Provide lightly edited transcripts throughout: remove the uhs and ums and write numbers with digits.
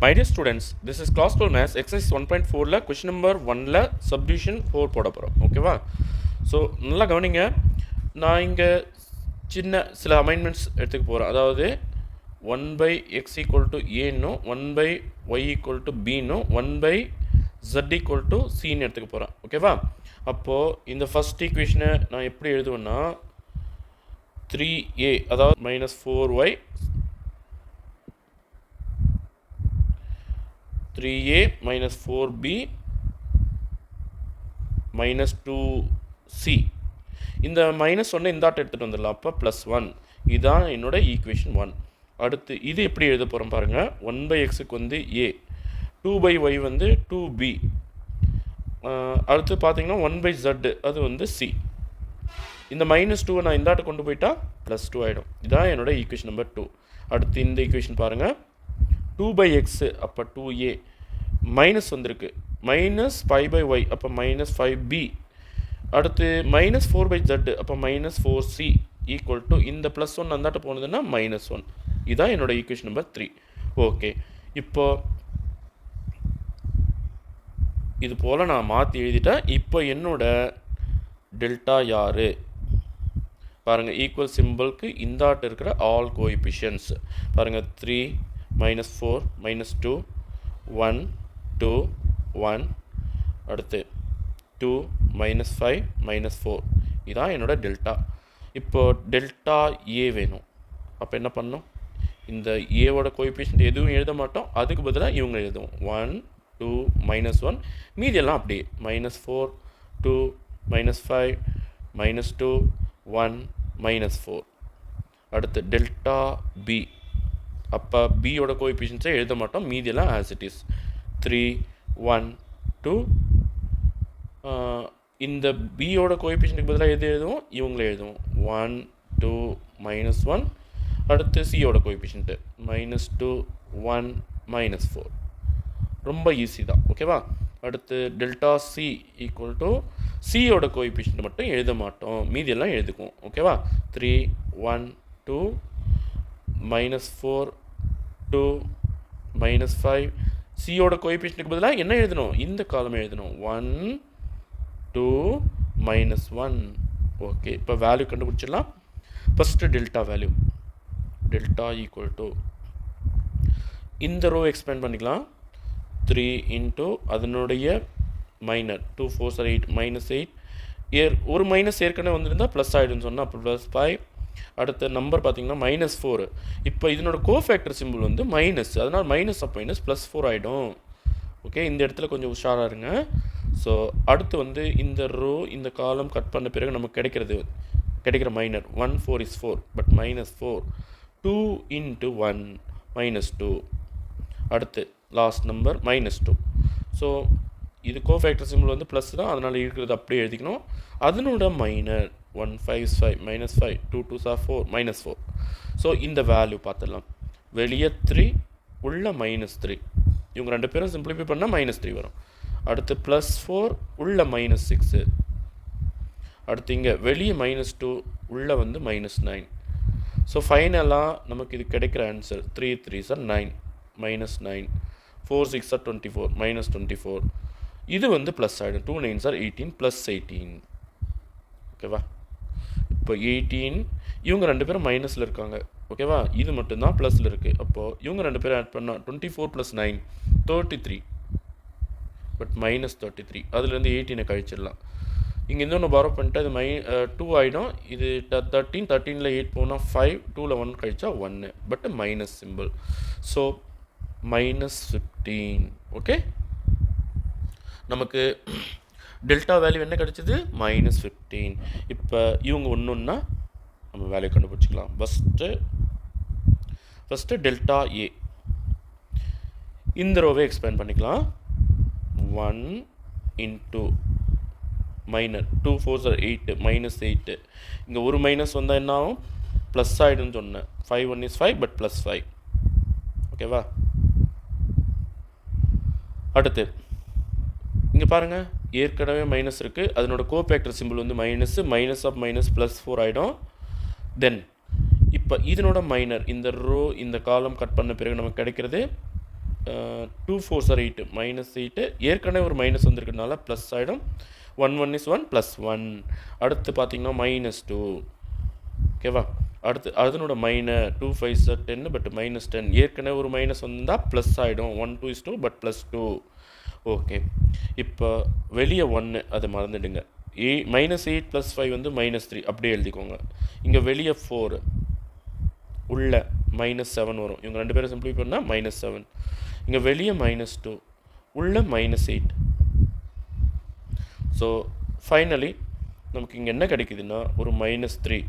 My dear students, this is class 12 maths exercise 1.4ல question number 1ல subdivision 4 போட போகிறோம் ஓகேவா. So நல்லா கவனிங்க. நான் இங்கே சின்ன சில அமைன்மெண்ட்ஸ் எடுத்துக்க போகிறேன். அதாவது 1 by x equal to a one by y equal to பின்னும் 1 by z equal to cன்னு எடுத்துக்க போகிறேன் ஓகேவா. அப்போது இந்த ஃபஸ்ட் ஈக்குவேஷனை நான் எப்படி எழுதுவேன்னா 3a அதாவது -4y 3a minus 4b minus 2c இந்த மைனஸ் ஒன்று இந்த ஆட்டை எடுத்துகிட்டு வந்துடலாம். அப்போ +1 இதுதான் என்னோட ஈக்குவேஷன் 1. அடுத்து இது எப்படி எழுத போகிறோம் பாருங்கள். 1/xக்கு வந்து a, 2/y வந்து 2b, அடுத்து பார்த்தீங்கன்னா 1/z அது வந்து c. இந்த -2 நான் இந்த ஆட்டை கொண்டு போயிட்டா +2 ஆகிடும். இதுதான் என்னோட ஈக்குவேஷன் நம்பர் 2. அடுத்து இந்த ஈக்குவேஷன் பாருங்கள். 2/x அப்போ 2a மைனஸ் வந்திருக்கு, -5/y அப்போ -5b, அடுத்து -4/z அப்போ -4c ஈக்குவல் டு இந்த +1 அந்தாட்ட போனதுன்னா -1. இதுதான் என்னோட ஈக்குவேஷன் நம்பர் 3. ஓகே, இப்போ இது போல் நான் மாற்றி எழுதிட்டேன். இப்போ என்னோட டெல்டா யார் பாருங்கள். ஈக்குவல் சிம்பிளுக்கு இந்த ஆட்டு இருக்கிற ஆல் கோஎஃபிஷியன்ட்ஸ் பாருங்கள். 3 -4 -2 1 2 1 அடுத்து 2 -5 -4 இதான் என்னோட டெல்டா. இப்போ டெல்டா ஏ வேணும். அப்போ என்ன பண்ணணும், இந்த ஏவோட கோஎஃபிஷியன்ட் எதுவும் எழுத மாட்டோம், அதுக்கு பதிலாக இவங்க எழுதுவோம். 1 2 -1 மீதியெல்லாம் அப்படியே -4 2 -5 -2 1 -4. அடுத்து டெல்டா பி, அப்போ பியோட கோஎஃபிஷியன்ட்ஸை எழுத மாட்டோம், மீதியெல்லாம் ஆஸ் இட் இஸ். 3 1 2 இந்த பியோட கோஎஃபிஷியன்ட்டுக்கு பதிலாக எது எழுதுவோம், இவங்களே எழுதுவோம். 1 2 -1 அடுத்து சியோட கோஎஃபிஷியன்ட்டு -2 1 -4. ரொம்ப ஈஸி தான் ஓகேவா. அடுத்து டெல்டா சி ஈக்குவல் டு சியோட கோஎஃபிஷியன்ட் மட்டும் எழுத மாட்டோம், மீதியெல்லாம் எழுதுக்குவோம் ஓகேவா. 3 1 2 -4 2 -5 சியோட கோஎஃபிஷியன்ட்டுக்கு பதிலாக என்ன எழுதணும், இந்த காலம் எழுதணும். 1 2 -1. ஓகே, இப்போ வேல்யூ கண்டுபிடிச்சிடலாம். First delta value, delta equal to இந்த ரோ எக்ஸ்பேண்ட் பண்ணிக்கலாம். 3 இன்ட்டு அதனுடைய மைனர் 2 4 8 -8 ஒரு மைனஸ் ஏற்கனவே வந்திருந்தால் ப்ளஸ் ஆகிடுன்னு சொன்னால் அப்போ +5. அடுத்த நம்பர் பார்த்தீங்கன்னா -4. இப்போ இதனோட கோஃபேக்டர் சிம்பிள் வந்து மைனஸ், அதனால் மைனஸ் அப் மைனஸ் +4 ஆகிடும். ஓகே, இந்த இடத்துல கொஞ்சம் உஷாராக இருங்க. ஸோ அடுத்து வந்து இந்த ரோ இந்த காலம் கட் பண்ண பிறகு நமக்கு கிடைக்கிற மைனர் 1 4 is 4 பட் -4 2 into 1 -2. அடுத்து லாஸ்ட் நம்பர் -2. ஸோ இது கோஃபேக்டர் சிம்பிள் வந்து ப்ளஸ் தான், அதனால் இருக்கிறது அப்படியே எழுதிக்கணும். அதனோட minor 1 5 is 5 -5 2 2s are 4 -4. So இந்த வேல்யூ பார்த்துடலாம். வெளியே 3 உள்ள -3, இவங்க ரெண்டு பேரும் சிம்பிளிஃபை பண்ணால் -3 வரும். அடுத்து +4 உள்ள -6, அடுத்து இங்கே வெளியே -2 உள்ள வந்து -9. ஸோ ஃபைனலாக நமக்கு இது கிடைக்கிற ஆன்சர் 3 3s are 9 -9 4 6 are 24 -24. இது வந்து ப்ளஸ் ஆகிடும். 2 9s are 18 +18 ஓகேவா. இப்போ 18 இவங்க ரெண்டு பேரும் மைனஸில் இருக்காங்க ஓகேவா, இது மட்டும்தான் ப்ளஸில் இருக்குது. அப்போது இவங்க ரெண்டு பேரும் ஆட் பண்ணால் 24 + 9 33 பட் -33. அதுலேருந்து 18 கழிச்சிடலாம். இங்கே இருந்து ஒன்று பாரோ பண்ணிட்டு அது 2 ஆகிடும். இது 13 13ல் 8 போனால் 5 2ல் 1 கழிச்சா 1 but minus simple. So -15. Okay, நமக்கு டெல்டா வேல்யூ என்ன கிடச்சிது, -15. இப்போ இவங்க ஒன்றுன்னா நம்ம வேல்யூ கண்டுபிடிச்சிக்கலாம். ஃபஸ்ட்டு டெல்டா ஏ இந்த ரோவை எக்ஸ்பேண்ட் பண்ணிக்கலாம். 1 இன்ட்டு மைனர் 2 4s are 8 -8. இங்கே ஒரு மைனஸ் வந்தால் என்ன ஆகும், ப்ளஸ் ஆகிடுன்னு சொன்னேன். 5 1 is 5 பட் +5 ஓகேவா. அடுத்து இங்கே பாருங்கள், ஏற்கனவே மைனஸ் இருக்குது, அதனோட கோஃபேக்டர் சிம்பிள் வந்து மைனஸ் ஆஃப் மைனஸ் +4 ஆகிடும். தென் இப்போ இதனோட மைனர் இந்த ரோ இந்த காலம் கட் பண்ண பிறகு நமக்கு கிடைக்கிறது 2 4s are 8 -8 ஏற்கனவே ஒரு மைனஸ் வந்திருக்கிறதுனால ப்ளஸ் ஆகிடும் 1 1 is 1 +1 அடுத்து பார்த்தீங்கன்னா -2 ஓகேவா அடுத்து அதனோட மைனர் 2 5s are 10 பட் -10 ஏற்கனவே ஒரு மைனஸ் வந்தால் ப்ளஸ் ஆகிடும் 1 2 is 2 பட் +2 ஓகே இப்போ வெளியே 1 அதை மறந்துடுங்க -8 + 5 வந்து -3 அப்படியே எழுதிக்கோங்க இங்கே வெளியே 4 உள்ள -7 வரும் இவங்க ரெண்டு பேரும் சிம்பிளை பண்ணால் -7 இங்கே வெளியே -2 உள்ள -8 ஸோ ஃபைனலி நமக்கு இங்கே என்ன கிடைக்குதுன்னா ஒரு -3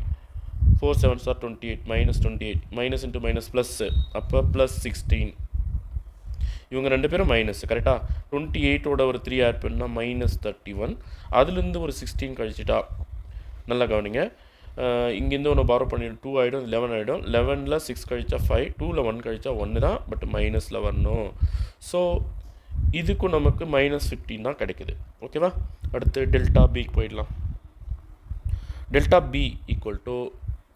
4 7s are 28 -28 minus into minus plus அப்போ +16 இவங்க ரெண்டு பேரும் மைனஸ் கரெக்டாக 28ஓட ஒரு 3 ஆட் பண்ணால் -31 அதுலேருந்து ஒரு 16 கழிச்சிட்டா நல்லா கவனிங்க இங்கேருந்து ஒன்று பாரோ பண்ணிவிடும் 2 ஆகிடும் 11 ஆகிடும் 11ல் 6 கழிச்சா 5 2ல் 1 கழிச்சா 1 தான் பட் மைனஸில் வரணும் ஸோ இதுக்கும் நமக்கு -15 தான் கிடைக்குது ஓகேவா அடுத்து டெல்டா பிக்கு போயிடலாம் டெல்டா பி ஈக்குவல் டு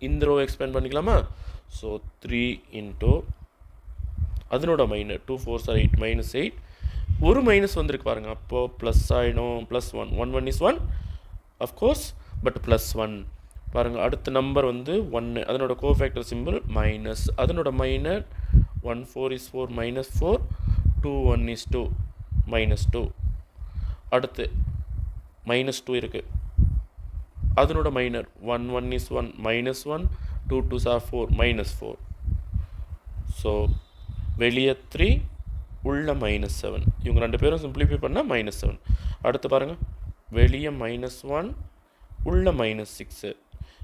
இந்த ரோ எக்ஸ்பேண்ட் பண்ணிக்கலாமா ஸோ 3 இன்ட்டு அதனோட மைனர் 2 4s are 8 -8 ஒரு மைனஸ் வந்திருக்கு பாருங்கள் அப்போது ப்ளஸ் ஆகிடும் +1 1 1 is 1 அஃப்கோர்ஸ் பட் +1 பாருங்கள் அடுத்த நம்பர் வந்து 1 அதனோட கோஃபேக்டர் சிம்பிள் மைனஸ் அதனோட மைனர் 1 4 is 4 -4 2 1 is 2 -2 அடுத்து -2 இருக்குது அதனோட minor 1 1 is 1 -1 2 2s are 4 -4 so வெளியே 3 உள்ள -7 இவங்க ரெண்டு பேரும் சிம்பிளிஃபை பண்ணால் -7 அடுத்து பாருங்கள் வெளியே -1 உள்ள -6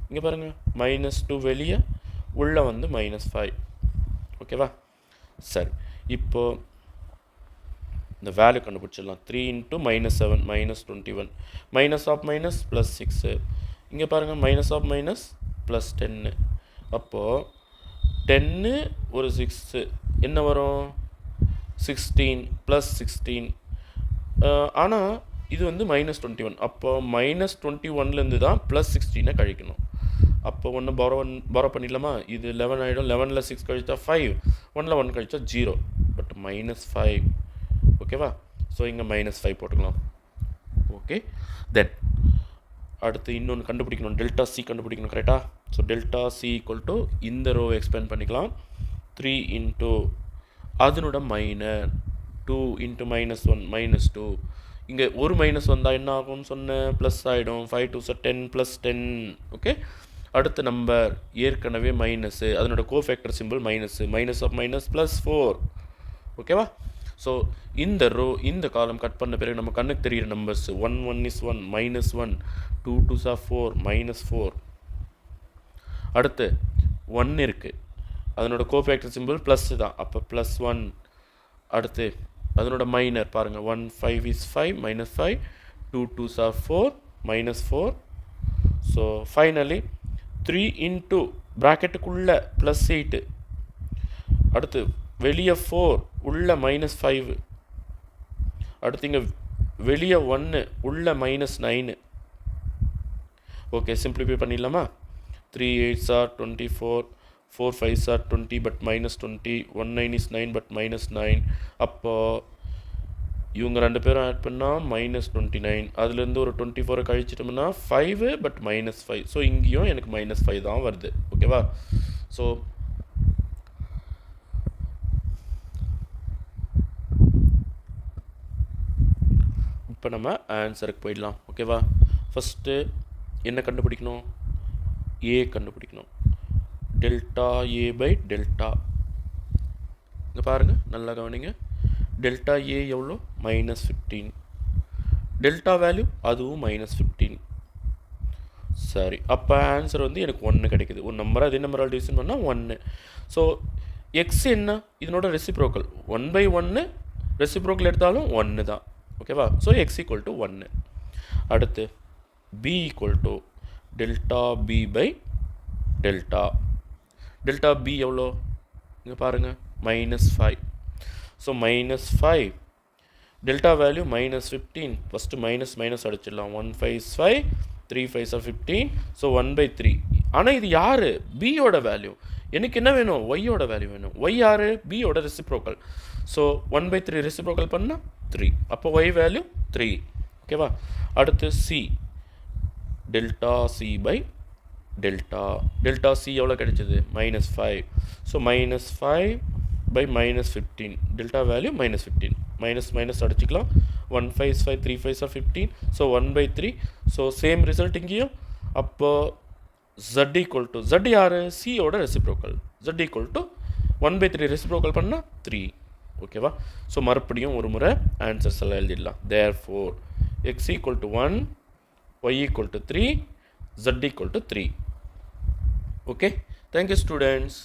இங்கே பாருங்கள் -2 வெளியே உள்ள வந்து -5 ஓகேவா சரி இப்போது இந்த வேல்யூ கண்டுபிடிச்சிடலாம் 3 இன்ட்டு -7 -21 மைனஸ் ஆஃப் மைனஸ் +6 இங்கே பாருங்கள் மைனஸ் ஆஃப் மைனஸ் +10 அப்போது 10 ஒரு 6 என்ன வரும் 16 +16 ஆனால் இது வந்து -21 அப்போ -21லேருந்து தான் +16 கழிக்கணும் அப்போ ஒன்று பாரோ பண்ணிடலாமா இது 11 ஆகிடும் 11ல் 6 கழிச்சா 5 1ல் 1 கழிச்சா 0 பட் -5 ஓகேவா ஸோ இங்கே -5 போட்டுக்கலாம் ஓகே தென் அடுத்து இன்னொன்று கண்டுபிடிக்கணும் டெல்டா சி கண்டுபிடிக்கணும் கரெக்டாக so delta C equal to இந்த ரோ எக்ஸ்பேண்ட் பண்ணிக்கலாம் 3 இன்ட்டு அதனோட மைனர் 2 இன்ட்டு -1 -2 இங்கே ஒரு மைனஸ் வந்தால் என்ன ஆகும்னு சொன்னேன் ப்ளஸ் ஆகிடும் 5 2s are 10 +10 ஓகே அடுத்த நம்பர் ஏற்கனவே மைனஸு அதனோட cofactor simple minus of minus +4 ஓகேவா ஸோ இந்த ரோ இந்த காலம் கட் பண்ண பிறகு நம்ம கண்ணுக்கு தெரிகிற நம்பர்ஸ் 1 1 is 1 -1 2 2s are 4 -4 அடுத்து 1 இருக்குது அதனோட கோஃபேக்டர் சிம்பிள் ப்ளஸ் தான் அப்போ +1 அடுத்து அதனோட மைனர் பாருங்கள் 1 5 is 5 -5 2 2s are 4 -4 so finally 3 into ப்ராக்கெட்டுக்குள்ளே +8 அடுத்து வெளியே 4 உள்ள -5 அடுத்து இங்கே வெளியே 1 உள்ள -9 ஓகே சிம்பிளிஃபை பண்ணிடலாமா 3 8s are 24 4 5s are 20 but -20 1 9 is 9 but -9 அப்போ இவங்க ரெண்டு பேரும் ஆட் பண்ணால் -29 அதுலேருந்து ஒரு 24 கழிச்சிட்டோம்னா 5 பட் -5 ஸோ இங்கேயும் எனக்கு -5 தான் வருது ஓகேவா ஸோ இப்போ நம்ம ஆன்சருக்கு போயிடலாம் ஓகேவா ஃபஸ்ட்டு என்ன கண்டுபிடிக்கணும் ஏ கண்டுபிடிக்கணும் டெல்டா ஏ பை டெல்டா இங்கே பாருங்கள் நல்லா கவனிங்க டெல்டா ஏ எவ்வளோ -15 டெல்டா வேல்யூ அதுவும் -15 சரி அப்போ ஆன்சர் வந்து எனக்கு 1 கிடைக்குது ஒரு நம்பர் அதே நம்பரால் டிவிஷன் பண்ணால் 1 ஸோ எக்ஸ் என்ன இதனோட ரெசிப்ரோக்கல் 1/1 ரெசிப்ரோக்கல் எடுத்தாலும் 1 தான் ஓகேவா ஸோ எக்ஸ் ஈக்குவல் டு 1 அடுத்து b equal to delta b by delta delta b எவ்வளோ இங்கே பாருங்கள் -5 so -5 delta value -15 first minus அடிச்சிடலாம் 1 5 is 5 3 5s are 15 ஸோ 1/3 ஆனால் இது யார் பியோட வேல்யூ எனக்கு என்ன வேணும் ஒய்யோட வேல்யூ வேணும் ஒய் யார் பியோட ரெசிப்ரோக்கல் ஸோ 1/3 ரெசிப்ரோக்கல் பண்ணால் 3. அப்போ ஒய் வேல்யூ 3. ஓகேவா? அடுத்து C delta C by delta C எவ்வளோ கிடைச்சது? -5. So -5 by -15. Delta value -15. Minus அடிச்சுக்கலாம். 1 5 is 5, 3 5 are 15. So 1/3. So same result இங்கேயும். அப்போ z ஈக்குவல் டு z யார்? சியோட reciprocal. z equal to 1/3 reciprocal பண்ணால் 3. ஓகேவா? ஸோ மறுபடியும் ஒரு முறை ஆன்சர்ஸ் எல்லாம் எழுதிடலாம். Therefore x equal to 1, y equal to 3, z equal to 3. Okay, thank you students.